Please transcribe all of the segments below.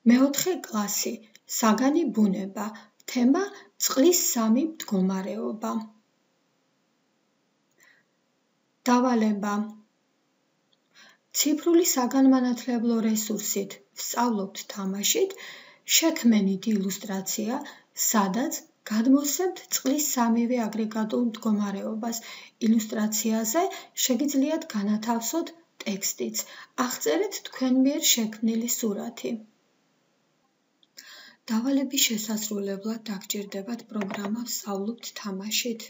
მეოთხე კლასი, საგანი ბუნება, თემა წყლის სამი მდგომარეობა. დავალება. ციფრული საგანმანათლებლო რესურსით ვსწავლობთ თამაშით, შექმნით ილუსტრაცია, სადაც გადმოვსებთ წყლის სამივე აგრეგატულ მდგომარეობას. ილუსტრაციაზე შეგიძლიათ განათავსოთ ტექსტიც. აღწერეთ თქვენ მიერ შექმნილი სურათი. დავალების შესასრულებლად დაგჭირდებათ პროგრამა ვსწავლობთ თამაშით.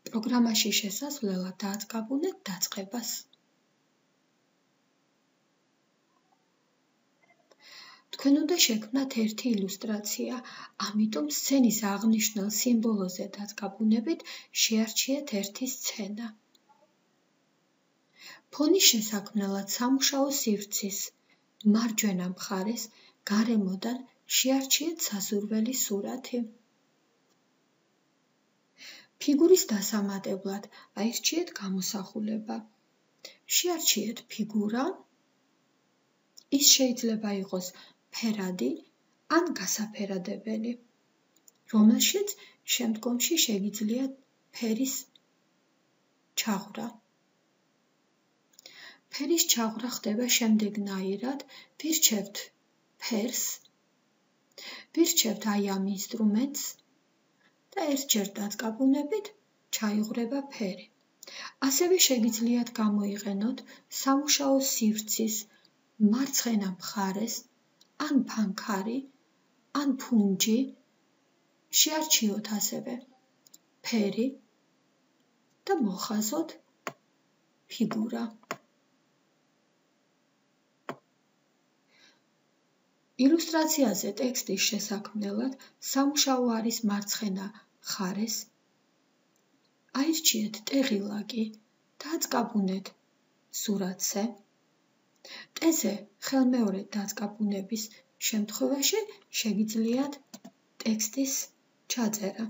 პროგრამაში შესასვლელად დააწკაბუნეთ დაწყებას. თქვენ უნდა შექმნათ ერთი ილუსტრაცია, ამიტომ სცენის აღნიშნულ სიმბოლოზე დააწკაბუნებით შეარჩიეთ ერთი სცენა. ფონის შესაქმნელად სამუშაო სივრცის მარჯვენა მხარეს გარემოდან შეარჩიეთ საზურველი სურათი. ფიგურის დასამატებლად აირჩიეთ გამოსახულება. შეარჩიეთ ფიგურა. ის შეიძლება იყოს ფერადი ან გასაფერადებელი, რომელშიც შემდგომში შეგიძლიათ ფერის ჩაღვრა. ფერის ჩაღვრა ხდება შემდეგნაირად, ვირჩევთ ფერს, ვირჩევთ აი ამ ინსტრუმენტს და ერთჯერ დააწკაბუნებით ჩაიღვრება ფერი. ასევე შეგიძლიათ გამოიყენოთ სამუშაო სივრცის მარცხენა მხარეს ან ფანქარი, ან ფუნჯი, შეარჩიოთ ასევე ფერი და მოხაზოთ ფიგურა. ილუსტრაციაზე ტექსტის შესაქმნელად სამუშაო არის მარცხენა მხარეს. აირჩიეთ ტეღილაკი, დააწკაბუნეთ სურათზე. ტეზე ხელმეორედ დააწკაბუნების შემთხვევაში შეგიძლიათ ტექსტის ჩაწერა.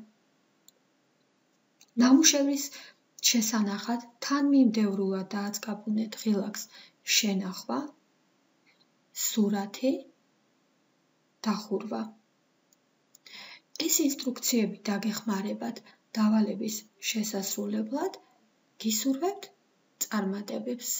ნამუშევრის შესანახად თანმიმდევრულად დააწკაბუნეთ ღილაკს შენახვა, სურათი, დახურვა. ეს ინსტრუქციები დაგეხმარებათ დავალების შესასრულებლად. გისურვებთ წარმატებებს.